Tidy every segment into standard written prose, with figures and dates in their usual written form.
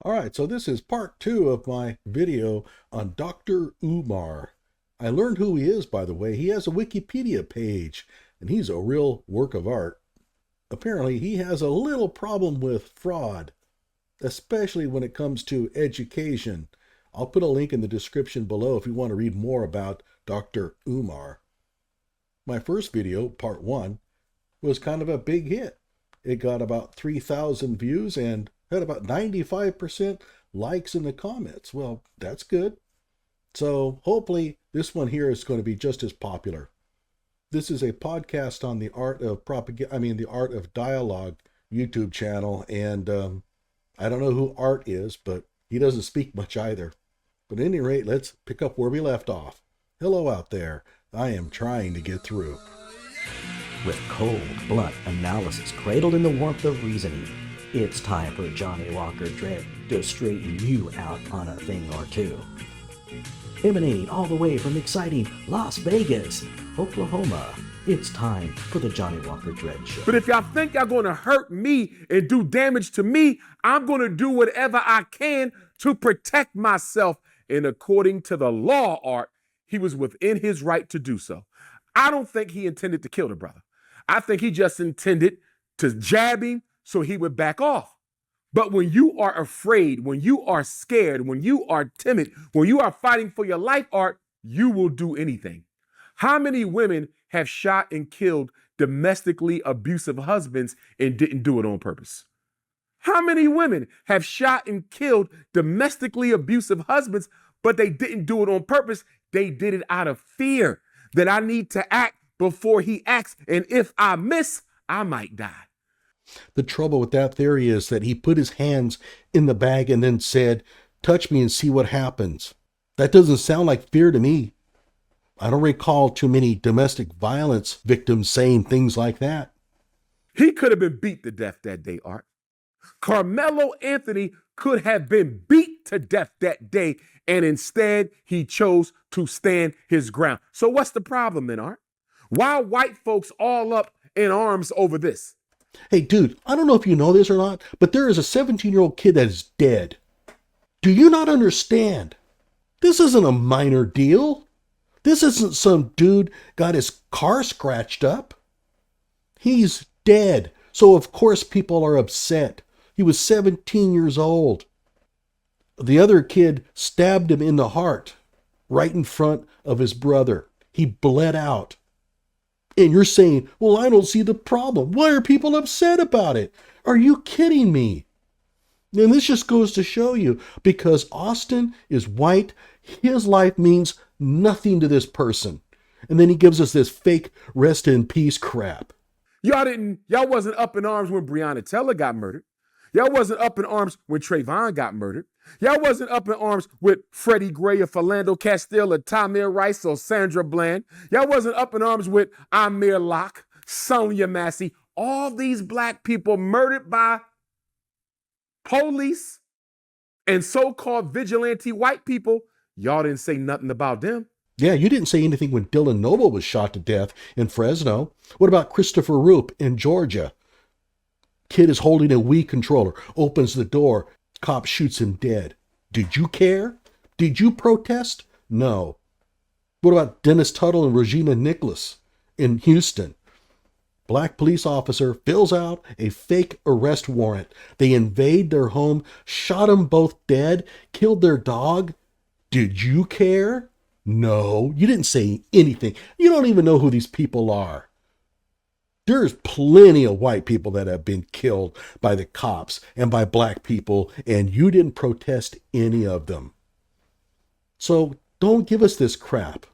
All right, so this is part two of my video on Dr. Umar. I learned who he is, by the way. He has a Wikipedia page, and he's a real work of art. Apparently, he has a little problem with fraud, especially when it comes to education. I'll put a link in the description below if you want to read more about Dr. Umar. My first video, part one, was kind of a big hit. It got about 3,000 views and had about 95% likes in the comments. Well, that's good. So hopefully this one here is going to be just as popular. This is a podcast on the art of the art of dialogue YouTube channel, and I don't know who Art is, but he doesn't speak much either. But at any rate, let's pick up where we left off. Hello out there. I am trying to get through. With cold, blunt analysis cradled in the warmth of reasoning, it's time for Johnny Walker Dread to straighten you out on a thing or two. Emanating all the way from exciting Las Vegas, Oklahoma, it's time for the Johnny Walker Dread Show. But if y'all think y'all gonna hurt me and do damage to me, I'm gonna do whatever I can to protect myself. And according to the law, Art, he was within his right to do so. I don't think he intended to kill the brother. I think he just intended to jab him so he would back off. But when you are afraid, when you are scared, when you are timid, when you are fighting for your life, Art, you will do anything. How many women have shot and killed domestically abusive husbands and didn't do it on purpose? How many women have shot and killed domestically abusive husbands, but they didn't do it on purpose? They did it out of fear that I need to act before he acts, and if I miss, I might die. The trouble with that theory is that he put his hands in the bag and then said, "Touch me and see what happens." That doesn't sound like fear to me. I don't recall too many domestic violence victims saying things like that. He could have been beat to death that day, Art. Karmelo Anthony could have been beat to death that day, and instead he chose to stand his ground. So what's the problem then, Art? Why are white folks all up in arms over this? Hey, dude, I don't know if you know this or not, but there is a 17-year-old kid that is dead. Do you not understand? This isn't a minor deal. This isn't some dude got his car scratched up. He's dead. So of course people are upset. He was 17 years old. The other kid stabbed him in the heart, right in front of his brother. He bled out. And you're saying, well, I don't see the problem. Why are people upset about it? Are you kidding me? And this just goes to show you, because Austin is white, his life means nothing to this person. And then he gives us this fake rest in peace crap. Y'all wasn't up in arms when Breonna Taylor got murdered. Y'all wasn't up in arms when Trayvon got murdered. Y'all wasn't up in arms with Freddie Gray or Philando Castile or Tamir Rice or Sandra Bland. Y'all wasn't up in arms with Amir Locke, Sonia Massey. All these black people murdered by police and so-called vigilante white people. Y'all didn't say nothing about them. Yeah, you didn't say anything when Dylan Noble was shot to death in Fresno. What about Christopher Roop in Georgia? Kid is holding a Wii controller, opens the door, cop shoots him dead. Did you care? Did you protest? No. What about Dennis Tuttle and Regina Nicholas in Houston? Black police officer fills out a fake arrest warrant. They invade their home, shot them both dead, killed their dog. Did you care? No, you didn't say anything. You don't even know who these people are. There's plenty of white people that have been killed by the cops and by black people, and you didn't protest any of them. So don't give us this crap.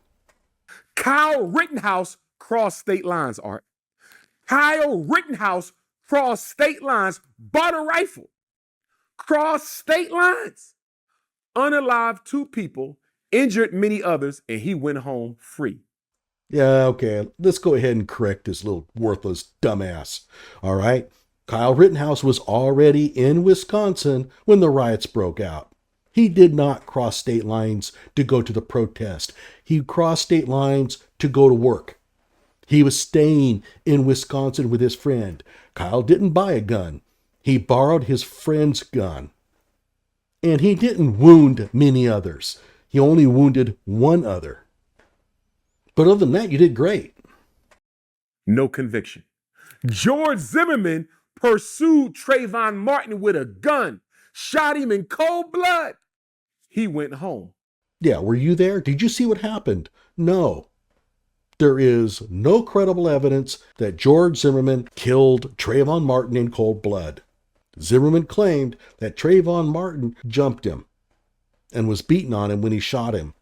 Kyle Rittenhouse crossed state lines, Art. Kyle Rittenhouse crossed state lines, bought a rifle, crossed state lines, unalived 2 people, injured many others, and he went home free. Yeah, okay, let's go ahead and correct this little worthless dumbass. All right, Kyle Rittenhouse was already in Wisconsin when the riots broke out. He did not cross state lines to go to the protest. He crossed state lines to go to work. He was staying in Wisconsin with his friend. Kyle didn't buy a gun. He borrowed his friend's gun. And he didn't wound many others. He only wounded one other. But other than that, you did great. No conviction. George Zimmerman pursued Trayvon Martin with a gun, shot him in cold blood. He went home. Yeah, were you there? Did you see what happened? No. There is no credible evidence that George Zimmerman killed Trayvon Martin in cold blood. Zimmerman claimed that Trayvon Martin jumped him and was beaten on him when he shot him.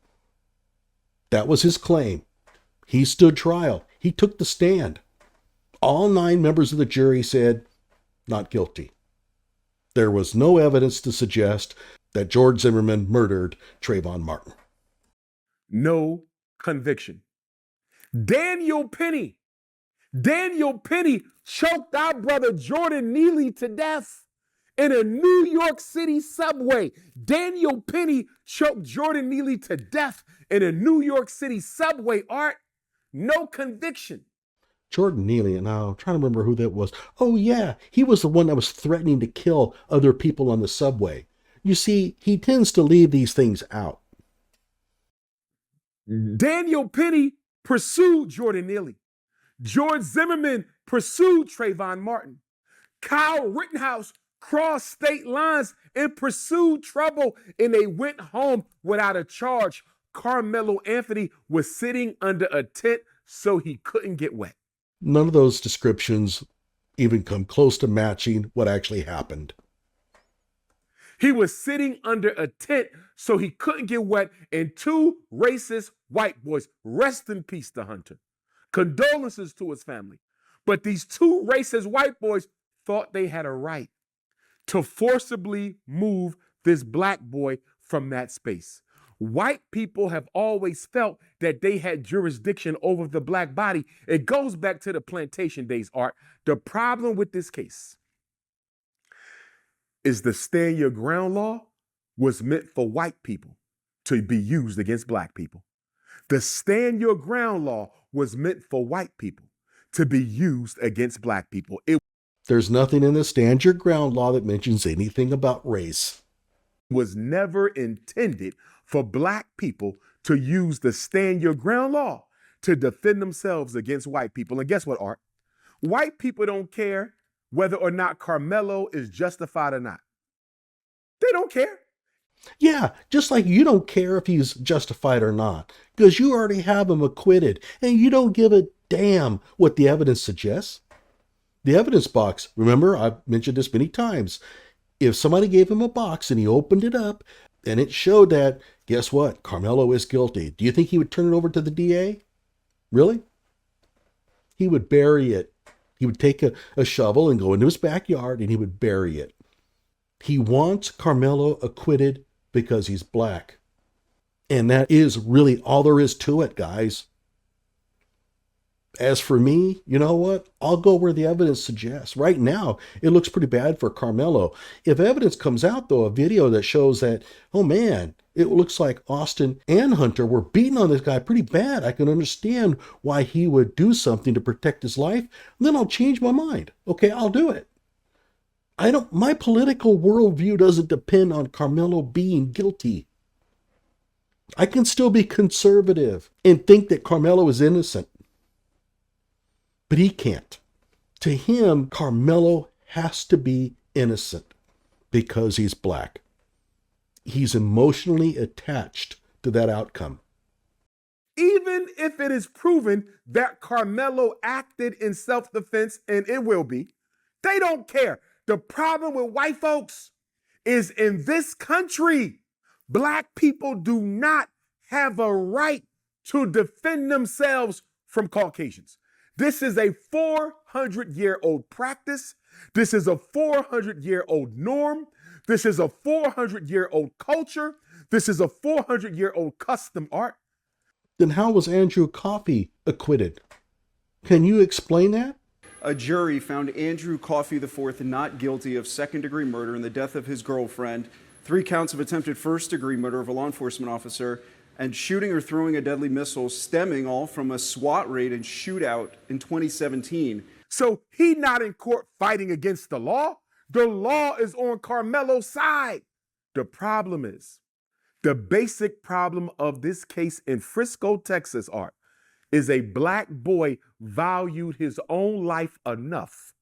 That was his claim. He stood trial. He took the stand. All 9 members of the jury said, not guilty. There was no evidence to suggest that George Zimmerman murdered Trayvon Martin. No conviction. Daniel Penny choked our brother Jordan Neely to death in a New York City subway. Daniel Penny choked Jordan Neely to death in a New York City subway, Art. No conviction. Jordan Neely, and I'm trying to remember who that was. Oh yeah, he was the one that was threatening to kill other people on the subway. You see, he tends to leave these things out. Daniel Penny pursued Jordan Neely. George Zimmerman pursued Trayvon Martin. Kyle Rittenhouse crossed state lines and pursued trouble, and they went home without a charge. Karmelo Anthony was sitting under a tent so he couldn't get wet. None of those descriptions even come close to matching what actually happened. He was sitting under a tent so he couldn't get wet, and 2 racist white boys, rest in peace to Hunter, condolences to his family. But these 2 racist white boys thought they had a right to forcibly move this black boy from that space. White people have always felt that they had jurisdiction over the black body. It goes back to the plantation days, Art. The problem with this case is the stand your ground law was meant for white people to be used against black people. The stand your ground law was meant for white people to be used against black people. There's nothing in the stand your ground law that mentions anything about race. Was never intended for black people to use the stand your ground law to defend themselves against white people. And guess what, Art? White people don't care whether or not Karmelo is justified or not. They don't care. Yeah, just like you don't care if he's justified or not, because you already have him acquitted, and you don't give a damn what the evidence suggests. The evidence box, remember, I've mentioned this many times. If somebody gave him a box and he opened it up and it showed that, guess what? Karmelo is guilty. Do you think he would turn it over to the DA? Really? He would bury it. He would take a shovel and go into his backyard and he would bury it. He wants Karmelo acquitted because he's black. And that is really all there is to it, guys. As for me, you know what? I'll go where the evidence suggests. Right now, it looks pretty bad for Karmelo. If evidence comes out, though, a video that shows that, oh man, it looks like Austin and Hunter were beating on this guy pretty bad, I can understand why he would do something to protect his life. Then I'll change my mind. Okay, I'll do it. My political worldview doesn't depend on Karmelo being guilty. I can still be conservative and think that Karmelo is innocent. But he can't. To him, Karmelo has to be innocent because he's black. He's emotionally attached to that outcome. Even if it is proven that Karmelo acted in self-defense, and it will be, they don't care. The problem with white folks is in this country, black people do not have a right to defend themselves from Caucasians. This is a 400-year-old practice. This is a 400-year-old norm. This is a 400-year-old culture. This is a 400-year-old custom, Art. Then how was Andrew Coffey acquitted? Can you explain that? A jury found Andrew Coffey IV not guilty of second-degree murder in the death of his girlfriend, 3 counts of attempted first-degree murder of a law enforcement officer, and shooting or throwing a deadly missile, stemming all from a SWAT raid and shootout in 2017. So he not in court fighting against the law. The law is on Karmelo's side. The problem is, the basic problem of this case in Frisco, Texas, Art, is a black boy valued his own life enough.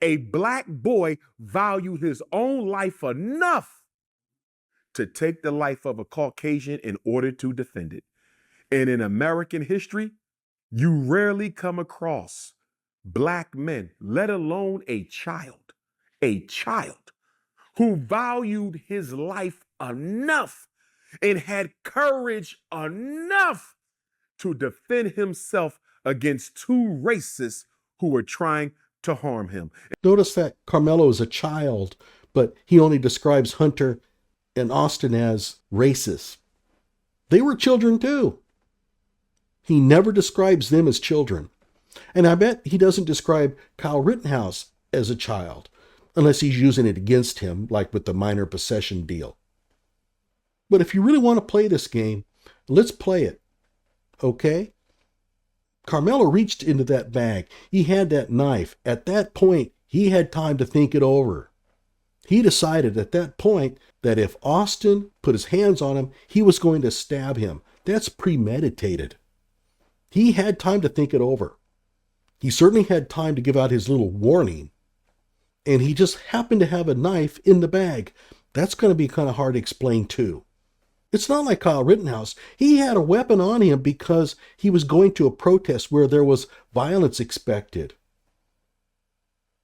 A black boy valued his own life enough to take the life of a Caucasian in order to defend it. And in American history, you rarely come across black men, let alone a child, who valued his life enough and had courage enough to defend himself against two racists who were trying to harm him. Notice that Karmelo is a child, but he only describes Hunter and Austin as racist. They were children too. He never describes them as children. And I bet he doesn't describe Kyle Rittenhouse as a child, unless he's using it against him, like with the minor possession deal. But if you really want to play this game, let's play it. Okay? Karmelo reached into that bag. He had that knife. At that point, he had time to think it over. He decided at that point that if Austin put his hands on him, he was going to stab him. That's premeditated. He had time to think it over. He certainly had time to give out his little warning. And he just happened to have a knife in the bag. That's going to be kind of hard to explain too. It's not like Kyle Rittenhouse. He had a weapon on him because he was going to a protest where there was violence expected.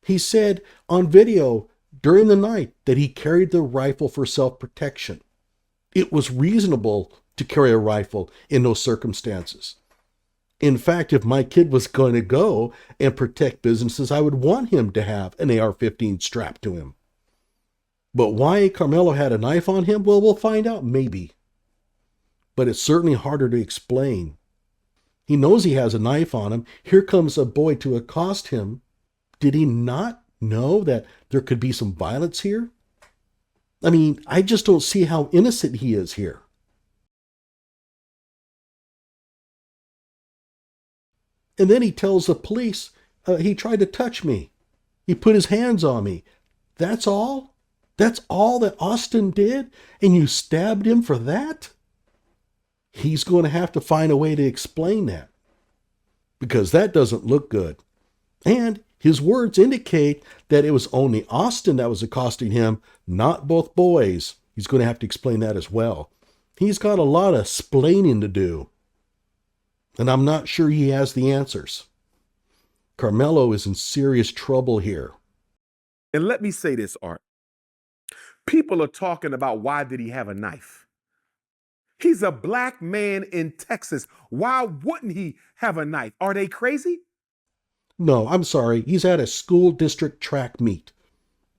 He said on video during the night that he carried the rifle for self-protection. It was reasonable to carry a rifle in those circumstances. In fact, if my kid was going to go and protect businesses, I would want him to have an AR-15 strapped to him. But why Karmelo had a knife on him? Well, we'll find out maybe. But it's certainly harder to explain. He knows he has a knife on him. Here comes a boy to accost him. Did he not know that there could be some violence here? I mean, I just don't see how innocent he is here. And then he tells the police, he tried to touch me. He put his hands on me. That's all? That's all that Austin did? And you stabbed him for that? He's going to have to find a way to explain that, because that doesn't look good. And his words indicate that it was only Austin that was accosting him, not both boys. He's going to have to explain that as well. He's got a lot of splaining to do. And I'm not sure he has the answers. Karmelo is in serious trouble here. And let me say this, Art. People are talking about why did he have a knife? He's a black man in Texas. Why wouldn't he have a knife? Are they crazy? No, I'm sorry. He's at a school district track meet.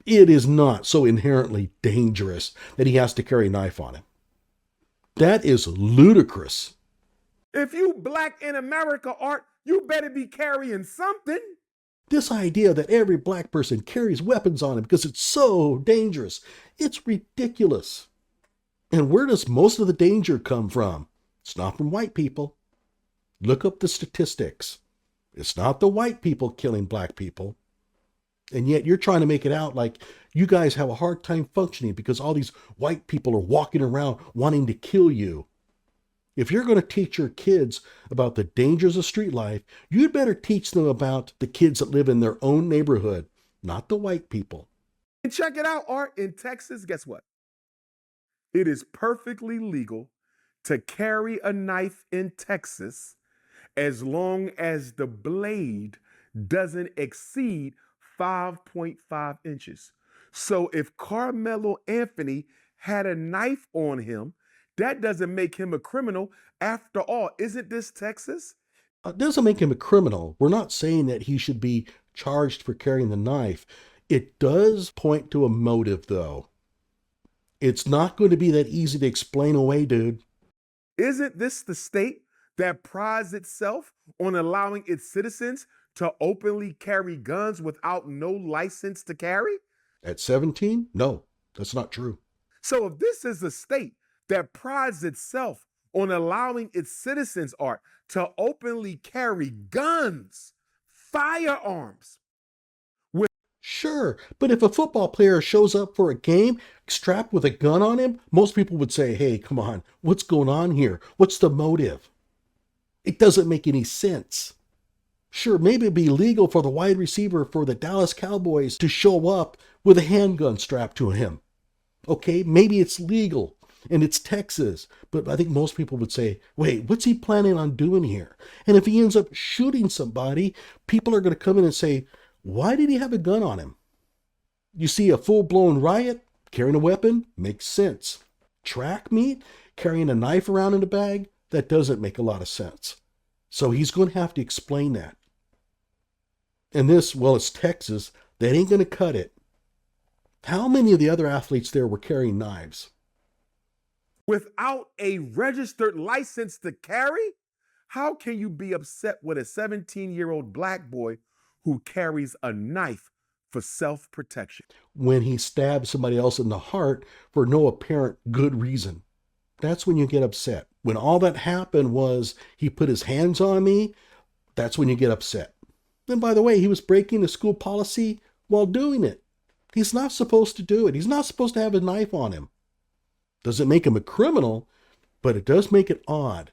It is not so inherently dangerous that he has to carry a knife on him. That is ludicrous. If you black in America, Art, you better be carrying something. This idea that every black person carries weapons on him because it's so dangerous, it's ridiculous. And where does most of the danger come from? It's not from white people. Look up the statistics. It's not the white people killing black people. And yet you're trying to make it out like you guys have a hard time functioning because all these white people are walking around wanting to kill you. If you're going to teach your kids about the dangers of street life, you'd better teach them about the kids that live in their own neighborhood, not the white people. And check it out, Art. In Texas, guess what? It is perfectly legal to carry a knife in Texas as long as the blade doesn't exceed 5.5 inches. So if Karmelo Anthony had a knife on him, that doesn't make him a criminal. After all, isn't this Texas? It doesn't make him a criminal. We're not saying that he should be charged for carrying the knife. It does point to a motive, though. It's not going to be that easy to explain away, dude. Isn't this the state that prides itself on allowing its citizens to openly carry guns without no license to carry? At 17? No, that's not true. So if this is a state that prides itself on allowing its citizens, Art, to openly carry guns, firearms. Sure, but if a football player shows up for a game strapped with a gun on him, most people would say, hey, come on, what's going on here? What's the motive? It doesn't make any sense. Sure, maybe it'd be legal for the wide receiver for the Dallas Cowboys to show up with a handgun strapped to him. Okay, maybe it's legal and it's Texas, but I think most people would say, wait, what's he planning on doing here? And if he ends up shooting somebody, people are going to come in and say, why did he have a gun on him? You see a full-blown riot, carrying a weapon, makes sense. Track meet, carrying a knife around in a bag, that doesn't make a lot of sense. So he's going to have to explain that. And this, well, it's Texas, that ain't going to cut it. How many of the other athletes there were carrying knives? Without a registered license to carry? How can you be upset with a 17-year-old black boy who carries a knife for self-protection? When he stabbed somebody else in the heart for no apparent good reason. That's when you get upset. When all that happened was he put his hands on me, that's when you get upset. And by the way, he was breaking the school policy while doing it. He's not supposed to do it. He's not supposed to have a knife on him. Doesn't make him a criminal, but it does make it odd.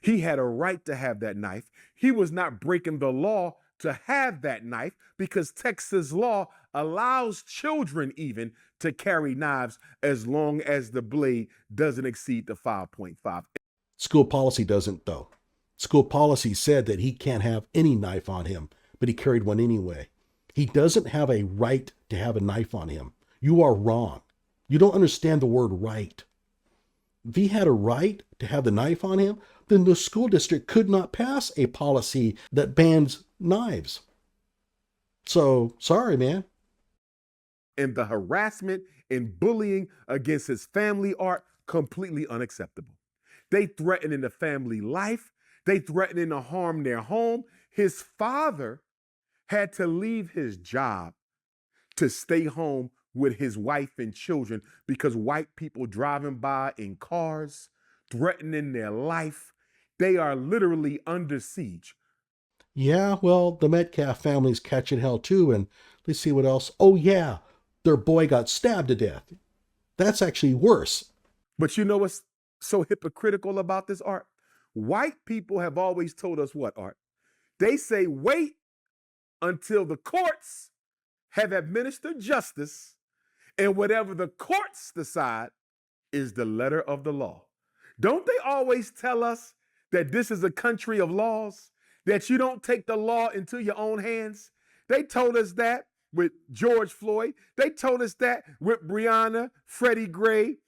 He had a right to have that knife. He was not breaking the law to have that knife because Texas law allows children even to carry knives as long as the blade doesn't exceed the 5.5. School policy doesn't, though. School policy said that he can't have any knife on him, but he carried one anyway. He doesn't have a right to have a knife on him. You are wrong. You don't understand the word right. If he had a right to have the knife on him, then the school district could not pass a policy that bans knives. So, sorry, man. And the harassment and bullying against his family are completely unacceptable. They threatening the family life. They threatening to harm their home. His father had to leave his job to stay home with his wife and children because white people driving by in cars, threatening their life. They are literally under siege. Yeah, well, the Metcalf family's catching hell too, and let's see what else. Oh yeah, their boy got stabbed to death. That's actually worse. But you know what's so hypocritical about this, Art? White people have always told us what, Art? They say wait until the courts have administered justice, and whatever the courts decide is the letter of the law. Don't they always tell us that this is a country of laws, that you don't take the law into your own hands? They told us that with George Floyd. They told us that with Breonna, Freddie Gray,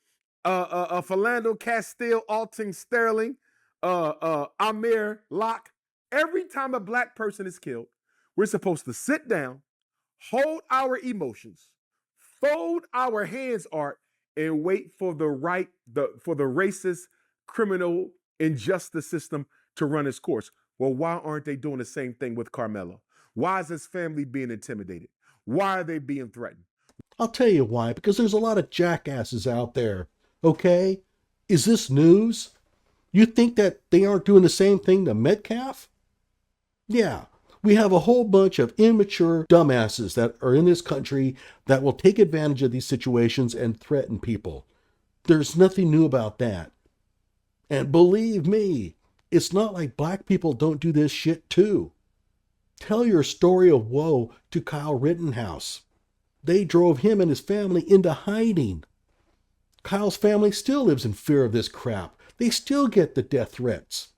Philando Castile, Alton Sterling, Amir Locke. Every time a black person is killed, we're supposed to sit down, hold our emotions, fold our hands, Art, and wait for the racist, criminal, injustice system to run its course. Well, why aren't they doing the same thing with Karmelo? Why is his family being intimidated? Why are they being threatened? I'll tell you why, because there's a lot of jackasses out there, okay? Is this news? You think that they aren't doing the same thing to Metcalf? Yeah, we have a whole bunch of immature dumbasses that are in this country that will take advantage of these situations and threaten people. There's nothing new about that. And believe me, it's not like black people don't do this shit too. Tell your story of woe to Kyle Rittenhouse. They drove him and his family into hiding. Kyle's family still lives in fear of this crap. They still get the death threats.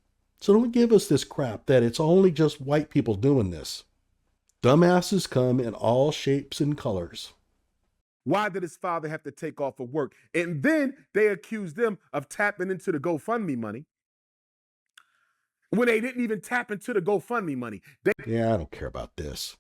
So don't give us this crap that it's only just white people doing this. Dumbasses come in all shapes and colors. Why did his father have to take off of work? And then they accused them of tapping into the GoFundMe money when they didn't even tap into the GoFundMe money. Yeah, I don't care about this.